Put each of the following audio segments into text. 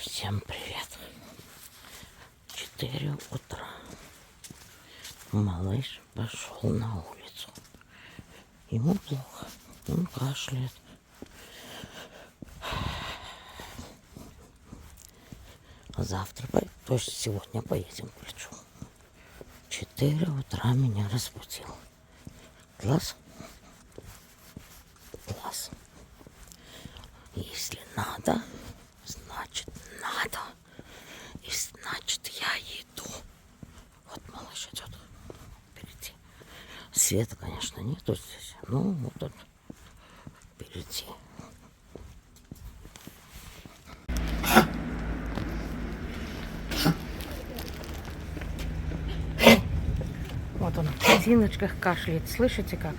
Всем привет. 4 утра. Малыш пошел на улицу. Ему плохо. Он кашляет. Завтра, то есть сегодня поедем к врачу. 4 утра меня разбудил. Класс? Класс. Если надо, значит надо. И значит я иду. Вот малыш идет впереди. Света, конечно, нету здесь. Ну, вот он впереди. Вот он в резиночках кашляет. Слышите как?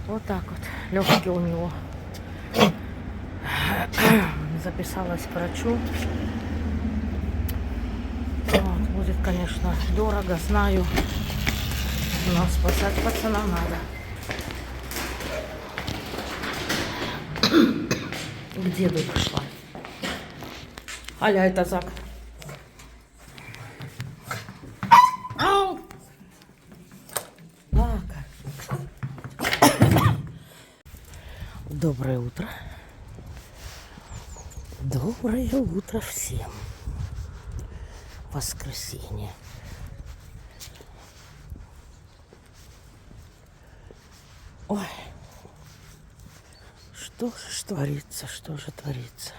Вот так вот. Легкие у него. Записалась к врачу. Вот, будет, конечно, дорого, знаю. Но спасать пацана надо. К деду пошла. Аля, это Зак. Ау! Лака. Доброе утро. Доброе утро всем. Воскресенье. Ой. Что же творится, что же творится?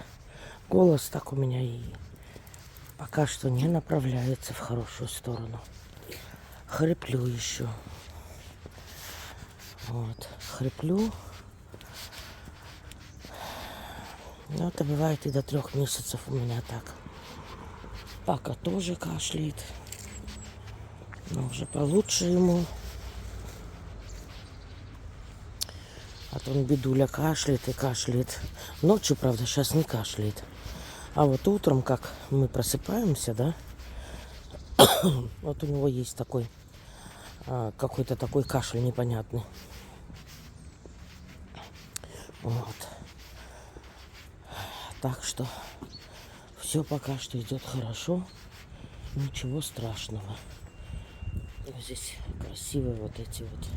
Голос так у меня и пока что не направляется в хорошую сторону. Хриплю еще. Вот, хриплю. Но это бывает и до 3 месяцев у меня так. Пака тоже кашляет. Но уже получше ему. А то он, бедуля, кашляет и кашляет. Ночью, правда, сейчас не кашляет. А вот утром, как мы просыпаемся, да, вот у него есть такой, какой-то такой кашель непонятный. Вот. Так что все пока что идет хорошо. Ничего страшного. Вот здесь красивые вот эти вот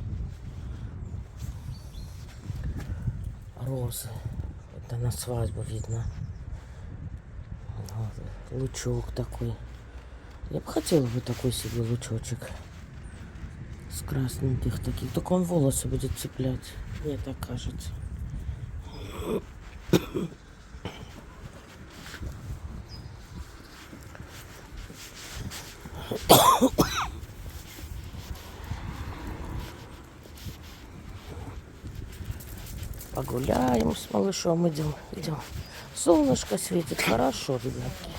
розы. Это на свадьбу видно. Вот. Лучок такой. Я бы хотела бы такой себе лучочек. С красненьких таких. Только он волосы будет цеплять. Мне так кажется. Погуляем с малышом, идем. Солнышко светит, хорошо, ребятки.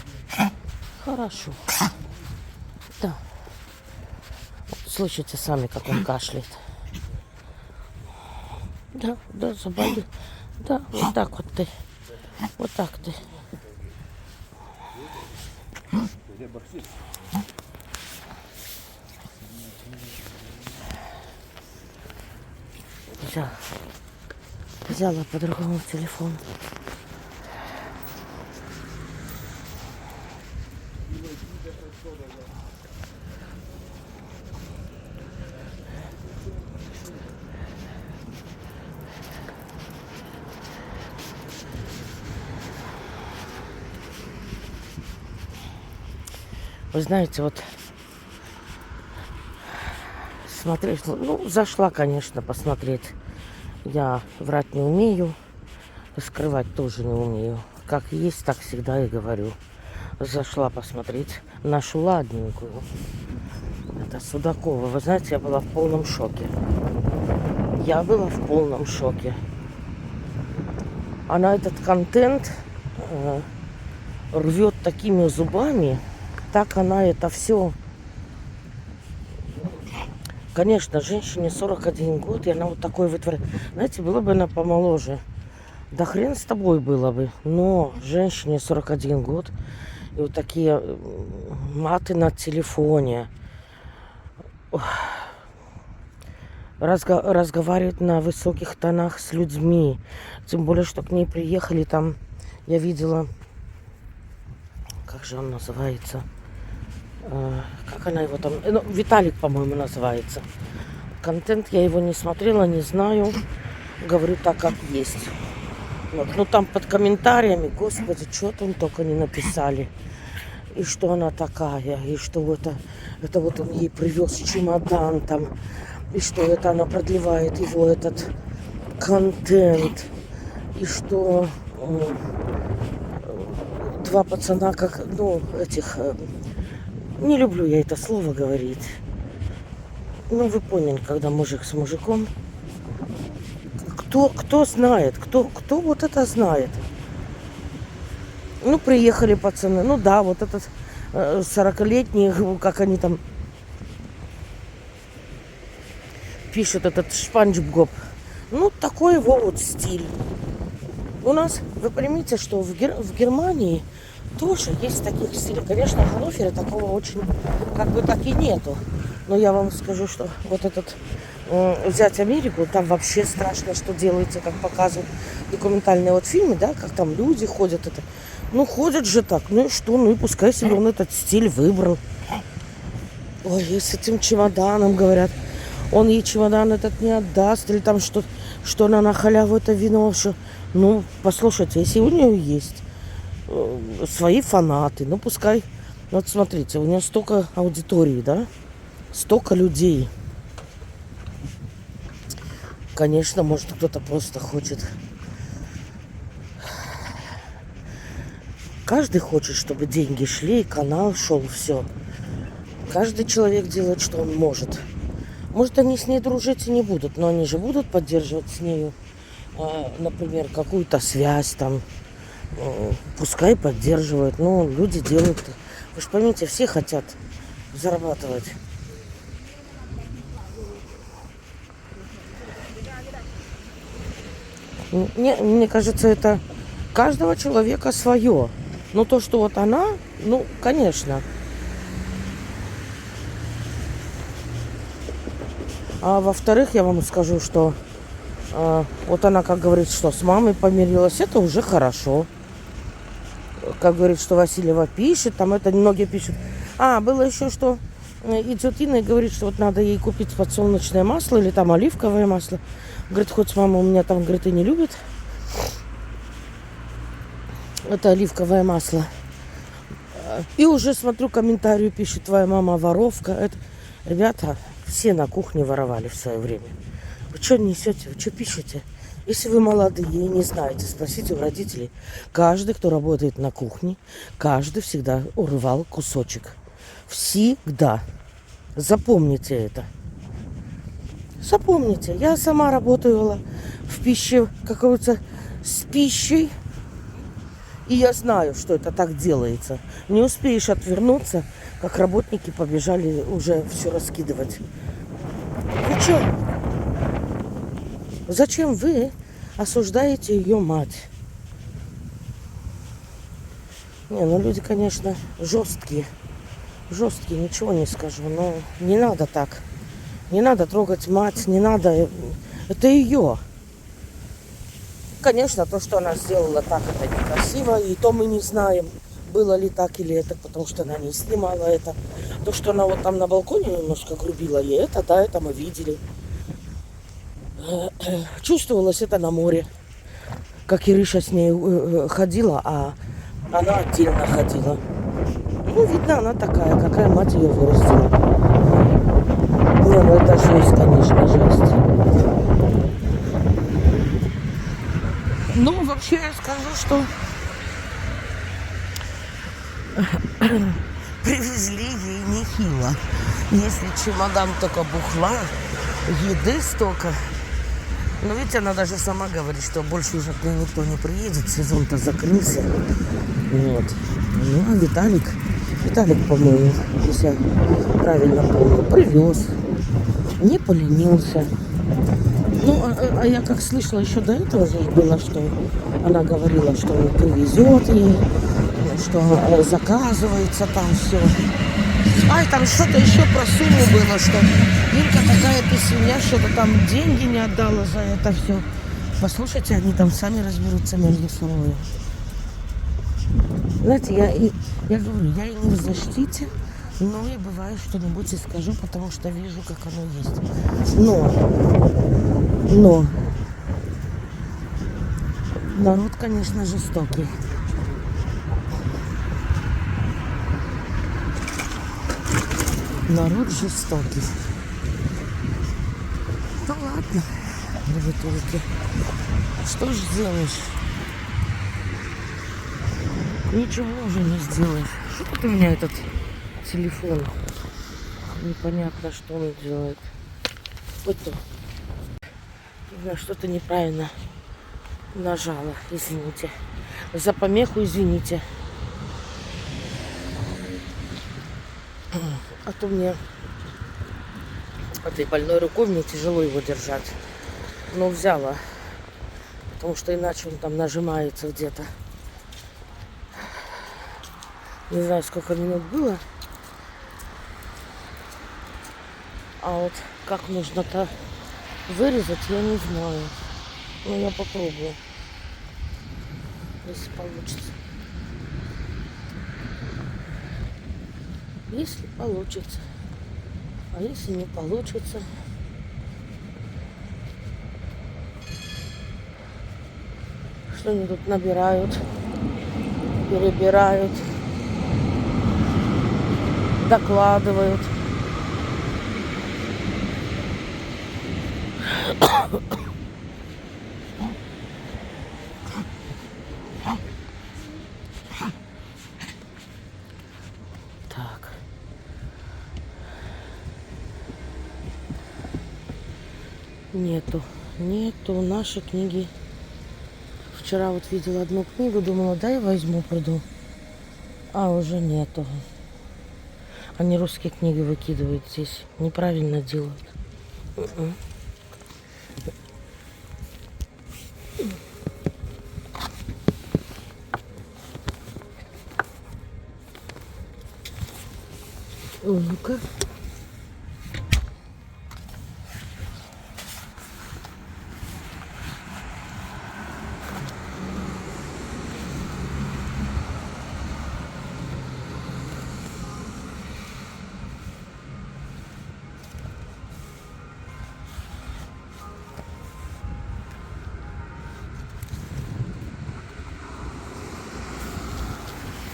Хорошо. Да. Слышите сами, как он кашляет. Да, заболел. Да, вот так вот ты. Вот так ты. Взяла по другому телефону. Вы знаете, вот смотреть, ну, зашла, конечно, посмотреть. Я врать не умею, скрывать тоже не умею. Как есть, так всегда и говорю. Зашла посмотреть нашу ладненькую. Это Судакова. Вы знаете, я была в полном шоке. Она этот контент рвет такими зубами. Так она это все... Конечно, женщине 41 год, и она вот такой вытворяет. Знаете, была бы она помоложе. Да хрен с тобой было бы. Но женщине 41 год, и вот такие маты на телефоне. Разговаривает на высоких тонах с людьми. Тем более, что к ней приехали там, я видела как же он называется? Как она его там... Ну, Виталик, по-моему, называется. Контент я его не смотрела, не знаю. Говорю так, как есть. Вот. Ну, там под комментариями, господи, что там только не написали. И что она такая, и что это вот он ей привез чемодан там. И что это она продлевает его этот контент. И что два пацана, как, ну, этих... Не люблю я это слово говорить. Ну, вы поняли, когда мужик с мужиком. Кто знает, кто вот это знает? Ну, приехали пацаны. Ну да, вот этот 40-летний, как они там пишут, этот Шпанч Боб. Ну, такой его вот стиль. У нас, вы поймите, что в Германии тоже есть таких стилей. Конечно, в Ганновере такого очень, как бы, так и нету. Но я вам скажу, что вот этот взять Америку, там вообще страшно, что делается, как показывают документальные вот фильмы, да, как там люди ходят. Это. Ну, ходят же так, ну и что, ну и пускай себе он этот стиль выбрал. Ой, и с этим чемоданом, говорят, он ей чемодан этот не отдаст, или там что она на халяву это вино, что... Ну, послушайте, если у нее есть свои фанаты, ну пускай, вот смотрите, у нее столько аудитории, да, столько людей. Конечно, может, кто-то просто хочет. Каждый хочет, чтобы деньги шли, канал шел, все. Каждый человек делает, что он может. Может, они с ней дружить и не будут, но они же будут поддерживать с нею, например, какую-то связь там. Пускай поддерживают. Ну, люди делают. Вы же поймите, все хотят зарабатывать. Мне кажется, это каждого человека свое. Но то, что вот она, ну, конечно. А во-вторых, я вам скажу, что вот она, как говорит, что с мамой помирилась, это уже хорошо. Как говорит, что Васильева пишет, там это многие пишут. Было еще, что идет Инна и говорит, что вот надо ей купить подсолнечное масло или там оливковое масло. Говорит, хоть мама у меня там, говорит, и не любит это оливковое масло. И уже смотрю, комментарию пишет, твоя мама воровка. Это... Ребята, все на кухне воровали в свое время. Вы что несете, вы что пишете? Если вы молодые и не знаете, спросите у родителей. Каждый, кто работает на кухне, каждый всегда урывал кусочек. Всегда. Запомните это. Запомните. Я сама работала в пище, какой-то с пищей. И я знаю, что это так делается. Не успеешь отвернуться, как работники побежали уже все раскидывать. Вы что? Зачем вы осуждаете ее мать? Не, ну люди, конечно, жесткие. Жесткие, ничего не скажу. Но не надо так. Не надо трогать мать, не надо. Это ее. Конечно, то, что она сделала так, это некрасиво. И то мы не знаем, было ли так или это, потому что она не снимала это. То, что она вот там на балконе немножко грубила, и это, да, это мы видели. Чувствовалось это на море. Как Ириша с ней ходила, а она отдельно ходила. Ну, видно, она такая, какая мать ее вырастила. Не, ну это жесть, конечно, жесть. Ну, вообще я скажу, что привезли ей нехило. Если чемодан только бухла, еды столько. Но ведь она даже сама говорит, что больше уже к ней никто не приедет, сезон-то закрылся. Вот. Ну, а Виталик, по-моему, если я правильно помню, привез, не поленился. Ну, а я как слышала еще до этого же было, что она говорила, что он привезет ей, что заказывается там все. Ай, там что-то еще про сумму было, что Инка какая-то свинья, что-то там деньги не отдала за это все. Послушайте, они там сами разберутся между собой. Знаете, я говорю, я и не в защите, но и бывает что-нибудь и скажу, потому что вижу, как оно есть. Но народ, конечно, жестокий. Народ жестокий. Ну ладно, ребятульки. Что ж сделаешь? Ничего уже не сделаешь. Что тут у меня этот телефон? Непонятно, что он делает. Вот то. Я что-то неправильно нажала. Извините. За помеху извините. А то мне этой больной рукой мне тяжело его держать. Но взяла. Потому что иначе он там нажимается где-то. Не знаю, сколько минут было. А вот как нужно-то вырезать, я не знаю. Но я попробую. Если получится. Если получится. А если не получится... Что они тут набирают, перебирают, докладывают. Так. Нету нашей книги. Вчера вот видела одну книгу, думала, дай возьму, приду. А уже нету. Они русские книги выкидывают здесь. Неправильно делают. Ну-ка.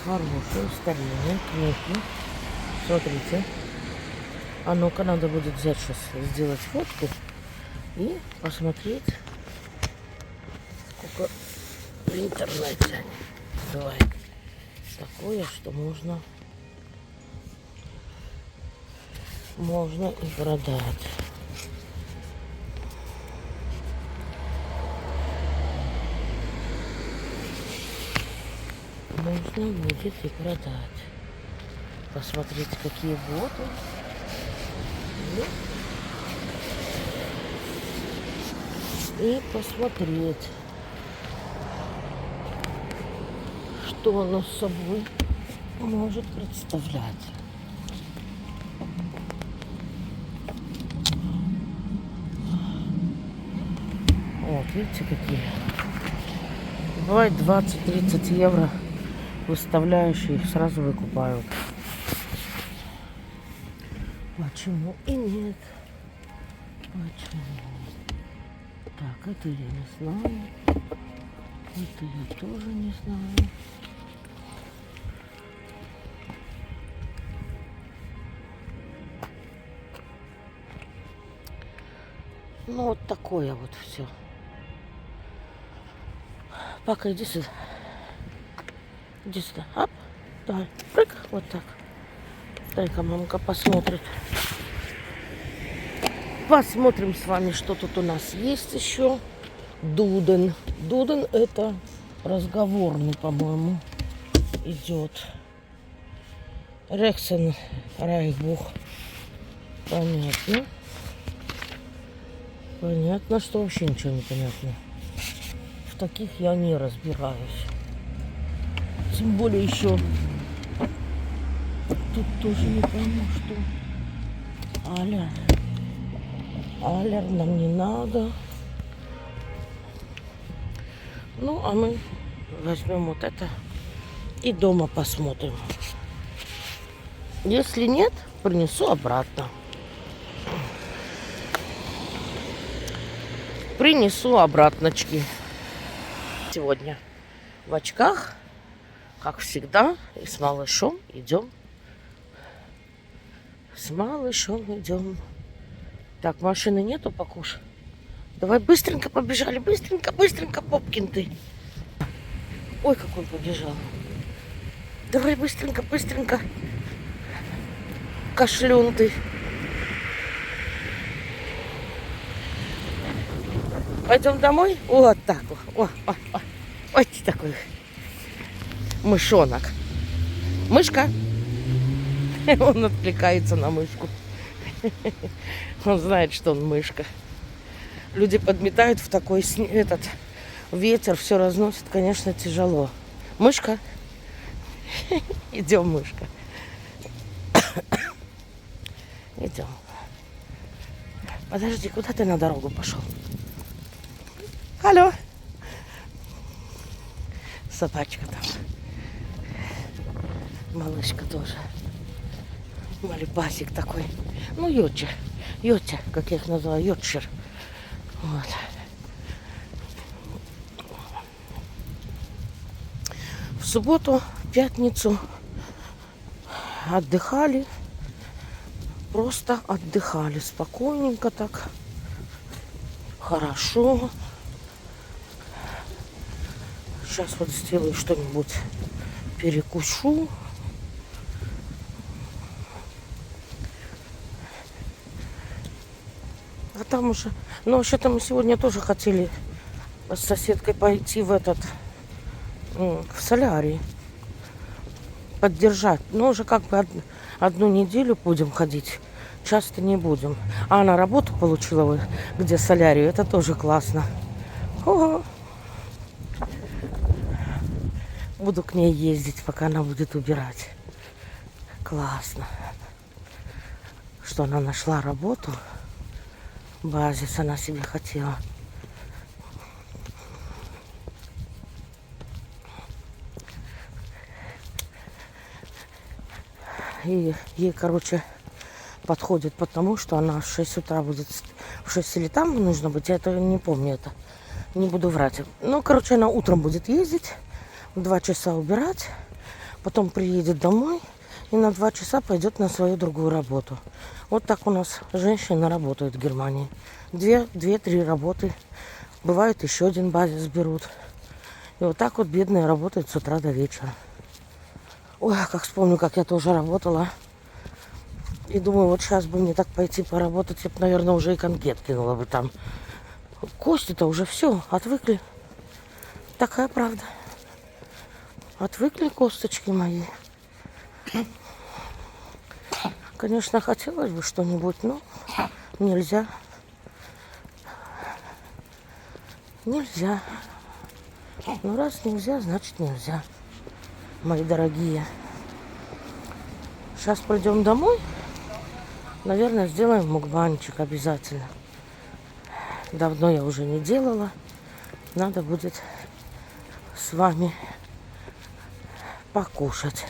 Хорошие старинные книги. Смотрите. А ну-ка, надо будет взять сейчас, сделать фотку и посмотреть, сколько в интернете бывает такое, что можно и продать. Можно будет и продать. Посмотреть, какие боты. И посмотреть, что оно с собой может представлять. Вот, видите, какие. Бывает 20-30 евро выставляющие, их сразу выкупают. Почему и нет? Почему? Так, это я не знаю. Это я тоже не знаю. Ну, вот такое вот все. Пака, иди сюда. Иди сюда. Оп. Давай. Прыг. Вот так. Дай-ка мамка посмотрит. Посмотрим с вами, что тут у нас есть еще. Дуден. Дуден это разговорный, по-моему, идет. Рексен Райхбух. Понятно. Понятно, что вообще ничего не понятно. В таких я не разбираюсь. Тем более еще тут тоже не пойму, что Алер нам не надо. Ну, а мы возьмем вот это И дома посмотрим. Если нет, принесу обратно. Принесу обратночки. Сегодня в очках, как всегда, и с малышом идем. С малышом идем. Так, машины нету, Покуш? Давай быстренько побежали, быстренько, быстренько, Попкин ты. Ой, как он побежал. Давай быстренько, быстренько. Кашлюн ты. Пойдем домой? Вот так вот. Ой, ты такой мышонок. Мышка. Он отвлекается на мышку. Он знает, что он мышка. Люди подметают в такой этот ветер, все разносит, конечно, тяжело. Мышка. Идем, мышка. Идем. Подожди, куда ты на дорогу пошел? Алло. Собачка там. Малышка тоже. Малибасик такой. Ну, йотча. Йотча, как я их называю, йотчер. Вот. В субботу, пятницу отдыхали. Просто отдыхали. Спокойненько так. Хорошо. Сейчас вот сделаю что-нибудь. Перекушу. А там уже... Ну, вообще-то мы сегодня тоже хотели с соседкой пойти в в солярий. Поддержать. Но уже как бы одну неделю будем ходить. Часто не будем. А она работу получила, где солярию. Это тоже классно. Ого. Буду к ней ездить, пока она будет убирать. Классно. Что она нашла работу. Базис она себе хотела. И ей, короче, подходит потому, что она в 6 утра будет... В 6 или там нужно быть, я это не помню это. Не буду врать. Ну, короче, она утром будет ездить, в 2 часа убирать, потом приедет домой и на 2 часа пойдет на свою другую работу. Вот так у нас женщины работают в Германии. 2-3 работы. Бывает, еще один базис берут. И вот так вот бедные работают с утра до вечера. Ой, как вспомню, как я тоже работала. И думаю, вот сейчас бы мне так пойти поработать, я бы, наверное, уже и конфет кинула бы там. Кости-то уже все, отвыкли. Такая правда. Отвыкли косточки мои. Конечно, хотелось бы что-нибудь, но нельзя. Нельзя. Ну, раз нельзя, значит нельзя. Мои дорогие. Сейчас придем домой. Наверное, сделаем мукбанчик обязательно. Давно я уже не делала. Надо будет с вами покушать.